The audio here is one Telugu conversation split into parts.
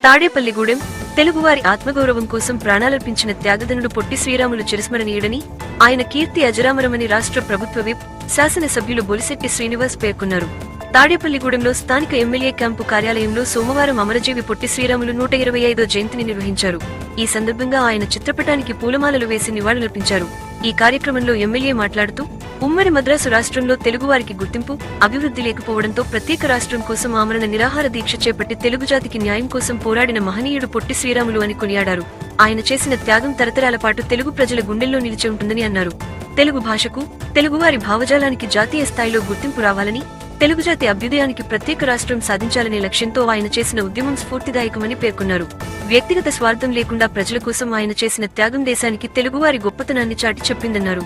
తాడేపల్లిగూడెం తెలుగువారి ఆత్మగౌరవం కోసం ప్రాణాలర్పించిన త్యాగదనుడు పొట్టి శ్రీరాములు చిరస్మరణీయుడని, ఆయన కీర్తి అజరామరమని రాష్ట్ర ప్రభుత్వ విప్, శాసనసభ్యులు బొలిశెట్టి శ్రీనివాస్ పేర్కొన్నారు. తాడేపల్లిగూడెంలో స్థానిక ఎమ్మెల్యే క్యాంపు కార్యాలయంలో సోమవారం అమరజీవి పొట్టి శ్రీరాములు 125వ జయంతిని నిర్వహించారు. ఈ సందర్భంగా ఆయన చిత్రపటానికి పూలమాలలు వేసి నివాళులర్పించారు. ఈ కార్యక్రమంలో ఎమ్మెల్యే మాట్లాడుతూ, ఉమ్మడి మద్రాసు రాష్ట్రంలో తెలుగువారికి గుర్తింపు, అభివృద్ధి లేకపోవడంతో ప్రత్యేక రాష్ట్రం కోసం ఆమరణ నిరాహార దీక్ష చేపట్టి తెలుగు జాతికి న్యాయం కోసం పోరాడిన మహనీయుడు పొట్టి శ్రీరాములు అని కొనియాడారు. ఆయన చేసిన త్యాగం తరతరాల పాటు తెలుగు ప్రజల గుండెల్లో నిలిచి ఉంటుందని అన్నారు. తెలుగు భాషకు, తెలుగువారి భావజాలానికి జాతీయ స్థాయిలో గుర్తింపు రావాలని, తెలుగు జాతి అభ్యుదయానికి ప్రత్యేక రాష్ట్రం సాధించాలనే లక్ష్యంతో ఆయన చేసిన ఉద్యమం స్ఫూర్తిదాయకమని పేర్కొన్నారు. వ్యక్తిగత స్వార్థం లేకుండా ప్రజల కోసం ఆయన చేసిన త్యాగం దేశానికి తెలుగువారి గొప్పతనాన్ని చాటి చెప్పిందన్నారు.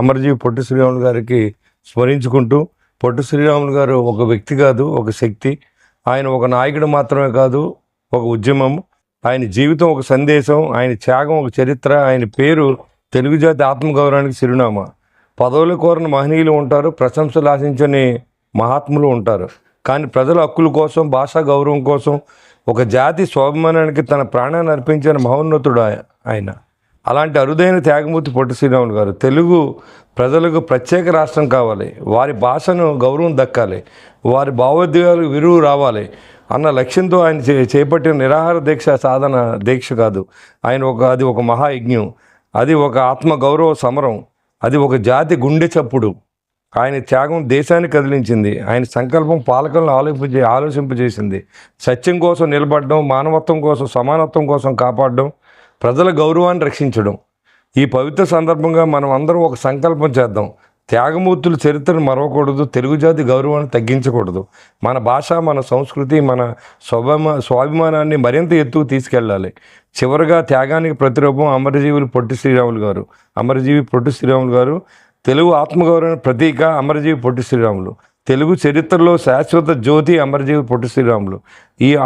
అమరజీవి పొట్టి శ్రీరాములు గారికి స్మరించుకుంటూ, పొట్టి శ్రీరాములు గారు ఒక వ్యక్తి కాదు, ఒక శక్తి. ఆయన ఒక నాయకుడు మాత్రమే కాదు, ఒక ఉద్యమం. ఆయన జీవితం ఒక సందేశం, ఆయన త్యాగం ఒక చరిత్ర. ఆయన పేరు తెలుగు జాతి ఆత్మగౌరవానికి చిరునామా. పదవులు కోరని మహనీయులు ఉంటారు, ప్రశంసలు ఆశించని మహాత్ములు ఉంటారు. కానీ ప్రజల హక్కుల కోసం, భాషా గౌరవం కోసం, ఒక జాతి స్వాభిమానానికి తన ప్రాణాన్ని అర్పించిన మహోన్నతుడు ఆయన. అలాంటి అరుదైన త్యాగమూర్తి పొట్టి శ్రీరాములు గారు. తెలుగు ప్రజలకు ప్రత్యేక రాష్ట్రం కావాలి, వారి భాషను గౌరవం దక్కాలి, వారి భావోద్వేగాలకు విరువు రావాలి అన్న లక్ష్యంతో ఆయన చేపట్టిన నిరాహార దీక్ష సాధన దీక్ష కాదు. అది ఒక మహాయజ్ఞం, అది ఒక ఆత్మ గౌరవ సమరం, అది ఒక జాతి గుండె చప్పుడు. ఆయన త్యాగం దేశాన్ని కదిలించింది. ఆయన సంకల్పం పాలకులను ఆలోచింపజేసింది. సత్యం కోసం నిలబడడం, మానవత్వం కోసం, సమానత్వం కోసం కాపాడడం, ప్రజల గౌరవాన్ని రక్షించడం. ఈ పవిత్ర సందర్భంగా మనం అందరం ఒక సంకల్పం చేద్దాం. త్యాగమూర్తుల చరిత్రను మరవకూడదు, తెలుగు జాతి గౌరవాన్ని తగ్గించకూడదు. మన భాష, మన సంస్కృతి, మన స్వాభిమానాన్ని మరింత ఎత్తుకు తీసుకెళ్ళాలి. చివరిగా త్యాగానికి ప్రతిరూపం అమరజీవులు పొట్టి శ్రీరాములు గారు. అమరజీవి పొట్టి శ్రీరాములు గారు తెలుగు ఆత్మగౌరవ ప్రతీక. అమరజీవి పొట్టి శ్రీరాములు తెలుగు చరిత్రలో శాశ్వత జ్యోతి. అమరజీవి పొట్టి శ్రీరాములు.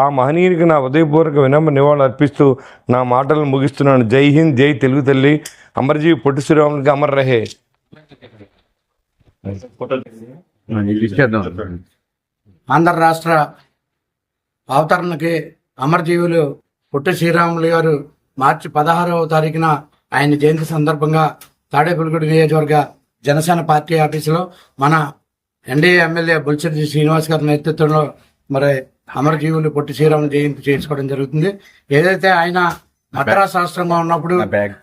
ఆ మహనీయునికి నా ఉదయపూర్వక వినమ్ర నివాళులు అర్పిస్తూ నా మాటలను ముగిస్తున్నాను. జై హింద్, జై తెలుగు తల్లి. అమరజీవి పొట్టి శ్రీరాములకి అమర్ రహే. ఆంధ్ర రాష్ట్ర అవతరణకి అమరజీవులు పొట్టి శ్రీరాములు గారు మార్చి 16వ తారీఖున ఆయన జయంతి సందర్భంగా తాడేపల్లిగూడెం నియోజకవర్గ జనసేన పార్టీ ఆఫీసులో మన ఎన్డీఏ ఎమ్మెల్యే బొలిశెట్టి శ్రీనివాస్ గారి నేతృత్వంలో మరి అమరజీవులు పొట్టి శ్రీరాములు జయంతి చేసుకోవడం జరుగుతుంది. ఏదైతే ఆయన మద్రాసు రాష్ట్రంగా ఉన్నప్పుడు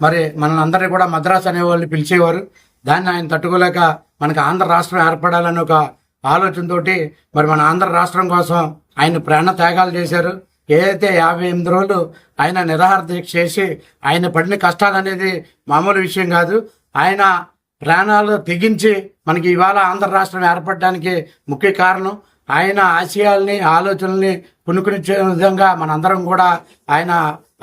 మరి మనల్ని అందరినీ కూడా మద్రాసు అనేవాళ్ళు పిలిచేవారు. దాన్ని ఆయన తట్టుకోలేక మనకు ఆంధ్ర రాష్ట్రం ఏర్పడాలని ఒక ఆలోచనతోటి మరి మన ఆంధ్ర రాష్ట్రం కోసం ఆయన ప్రాణ త్యాగాలు చేశారు. ఏదైతే 58 రోజులు ఆయన నిరాహార దీక్ష చేసి ఆయన పడిన కష్టాలు అనేది మామూలు విషయం కాదు. ఆయన ప్రాణాలు తెగించి మనకి ఇవాళ ఆంధ్ర రాష్ట్రం ఏర్పడడానికి ముఖ్య కారణం. ఆయన ఆశయాల్ని, ఆలోచనల్ని పుణుకునిచ్చే విధంగా మనందరం కూడా ఆయన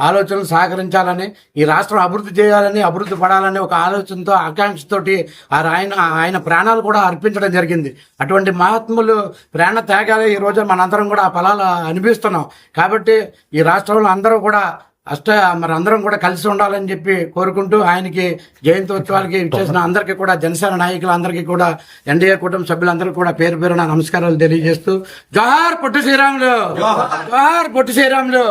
ఆలోచనలు సహకరించాలని, ఈ రాష్ట్రం అభివృద్ధి చేయాలని, అభివృద్ధి పడాలని ఒక ఆలోచనతో, ఆకాంక్షతోటి ఆయన ప్రాణాలు కూడా అర్పించడం జరిగింది. అటువంటి మహాత్ములు ప్రాణ త్యాగాలే ఈ రోజు మనందరం కూడా ఆ ఫలాలు అనిపిస్తున్నాం. కాబట్టి ఈ రాష్ట్రంలో అందరూ కూడా మరి అందరం కూడా కలిసి ఉండాలని చెప్పి కోరుకుంటూ ఆయనకి జయంతోత్సవాలకి ఇచ్చేసిన అందరికీ కూడా, జనసేన నాయకులందరికీ కూడా, ఎన్డీఏ కుటుంబ సభ్యులందరికీ కూడా పేరు పేరున నమస్కారాలు తెలియజేస్తూ, జోహార్ పొట్టి శ్రీరాములు, జోహార్ పొట్టి శ్రీరాములు.